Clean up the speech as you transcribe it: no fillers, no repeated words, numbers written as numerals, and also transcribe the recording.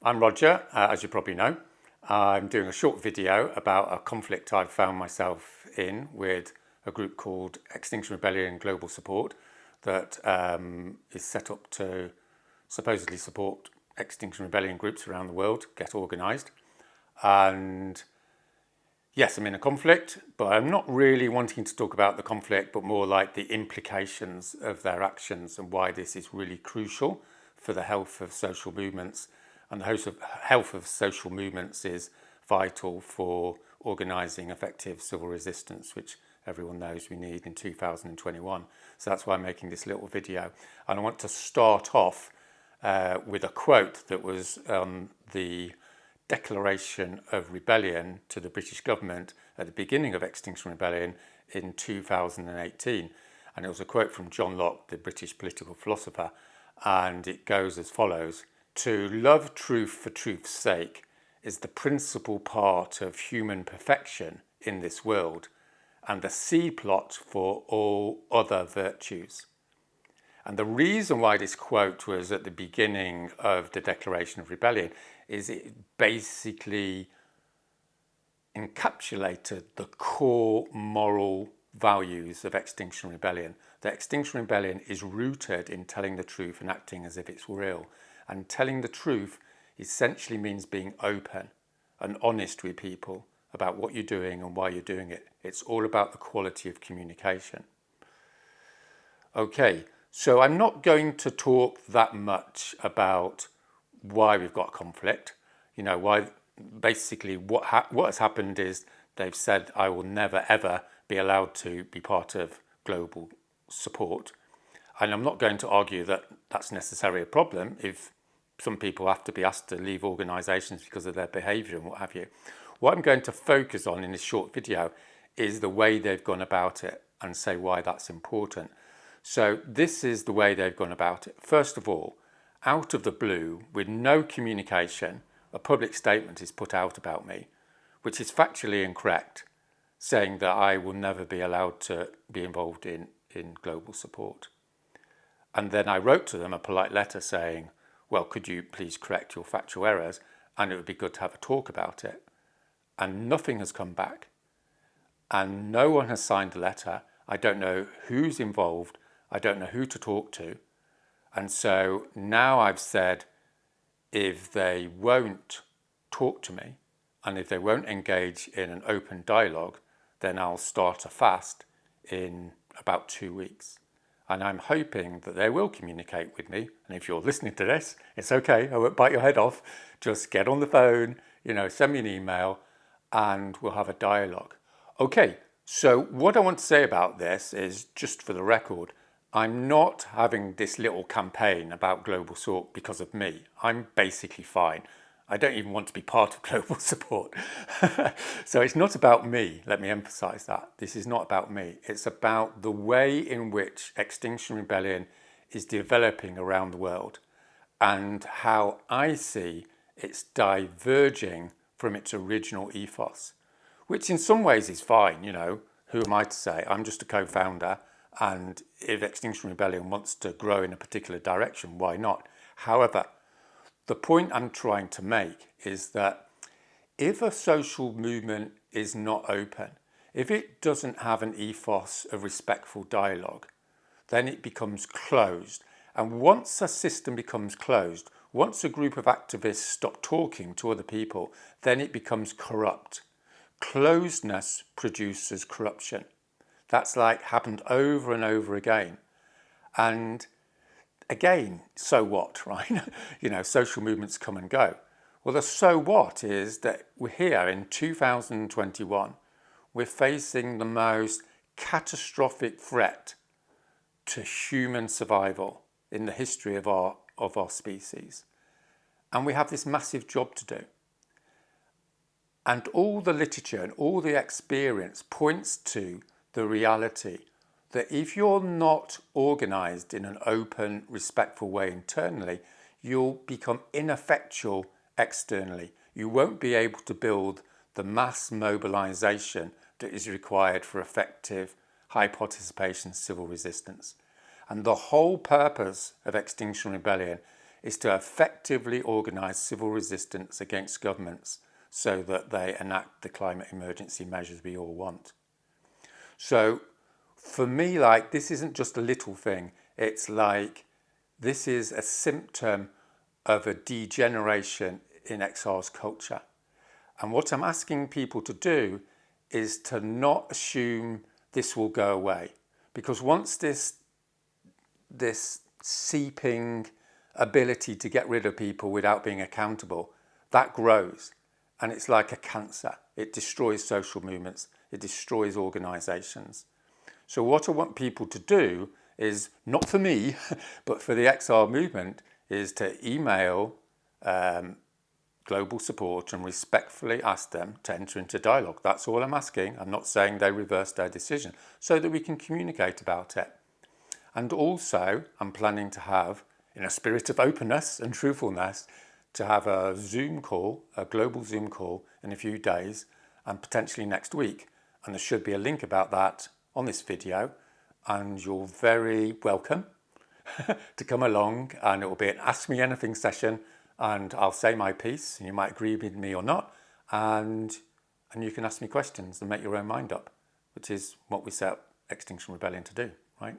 I'm Roger, as you probably know. I'm doing a short video about a conflict I've found myself in with a group called Extinction Rebellion Global Support that is set up to supposedly support Extinction Rebellion groups around the world get organised. And yes, I'm in a conflict, but I'm not really wanting to talk about the conflict, but more like the implications of their actions and why this is really crucial for the health of social movements. And the health of social movements is vital for organising effective civil resistance, which everyone knows we need in 2021. So that's why I'm making this little video. And I want to start off with a quote that was the Declaration of Rebellion to the British government at the beginning of Extinction Rebellion in 2018. And it was a quote from John Locke, the British political philosopher, and it goes as follows. To love truth for truth's sake is the principal part of human perfection in this world and the seed plot for all other virtues. And the reason why this quote was at the beginning of the Declaration of Rebellion is it basically encapsulated the core moral values of Extinction Rebellion. The Extinction Rebellion is rooted in telling the truth and acting as if it's real. And telling the truth essentially means being open and honest with people about what you're doing and why you're doing it. It's all about the quality of communication. Okay, so I'm not going to talk that much about why we've got a conflict. You know, why basically what has happened is they've said I will never ever be allowed to be part of global support. And I'm not going to argue that that's necessarily a problem if some people have to be asked to leave organisations because of their behaviour and what have you. What I'm going to focus on in this short video is the way they've gone about it and say why that's important. So this is the way they've gone about it. First of all, out of the blue, with no communication, a public statement is put out about me, which is factually incorrect, saying that I will never be allowed to be involved in global support. And then I wrote to them a polite letter saying, well, could you please correct your factual errors? And it would be good to have a talk about it. And nothing has come back. And no one has signed the letter. I don't know who's involved. I don't know who to talk to. And so now I've said, if they won't talk to me and if they won't engage in an open dialogue, then I'll start a fast in about 2 weeks. And I'm hoping that they will communicate with me. And if you're listening to this, it's okay. I won't bite your head off. Just get on the phone, send me an email and we'll have a dialogue. Okay, so what I want to say about this is, just for the record, I'm not having this little campaign about global support because of me. I'm basically fine. I don't even want to be part of global support. So it's not about me. Let me emphasize that. This is not about me. It's about the way in which Extinction Rebellion is developing around the world and how I see it's diverging from its original ethos, which in some ways is fine. Who am I to say? I'm just a co-founder, and if Extinction Rebellion wants to grow in a particular direction, why not? However, the point I'm trying to make is that if a social movement is not open, if it doesn't have an ethos of respectful dialogue, then it becomes closed. And once a system becomes closed, once a group of activists stop talking to other people, then it becomes corrupt. Closedness produces corruption. That's happened over and over again. And again, so what, right? Social movements come and go. Well, the so what is that we're here in 2021. We're facing the most catastrophic threat to human survival in the history of our species. And we have this massive job to do. And all the literature and all the experience points to the reality that if you're not organised in an open, respectful way internally, you'll become ineffectual externally. You won't be able to build the mass mobilisation that is required for effective, high participation civil resistance. And the whole purpose of Extinction Rebellion is to effectively organise civil resistance against governments so that they enact the climate emergency measures we all want. So for me, like, this isn't just a little thing. It's like, this is a symptom of a degeneration in exile's culture. And what I'm asking people to do is to not assume this will go away. Because once this seeping ability to get rid of people without being accountable, that grows. And it's like a cancer. It destroys social movements. It destroys organisations. So what I want people to do is, not for me, but for the exile movement, is to email global support and respectfully ask them to enter into dialogue. That's all I'm asking. I'm not saying they reverse their decision, so that we can communicate about it. And also, I'm planning to have, in a spirit of openness and truthfulness, to have a Zoom call, a global Zoom call in a few days, and potentially next week. And there should be a link about that on this video, and you're very welcome to come along, and it will be an Ask Me Anything session, and I'll say my piece, and you might agree with me or not, and you can ask me questions and make your own mind up, which is what we set up Extinction Rebellion to do, right?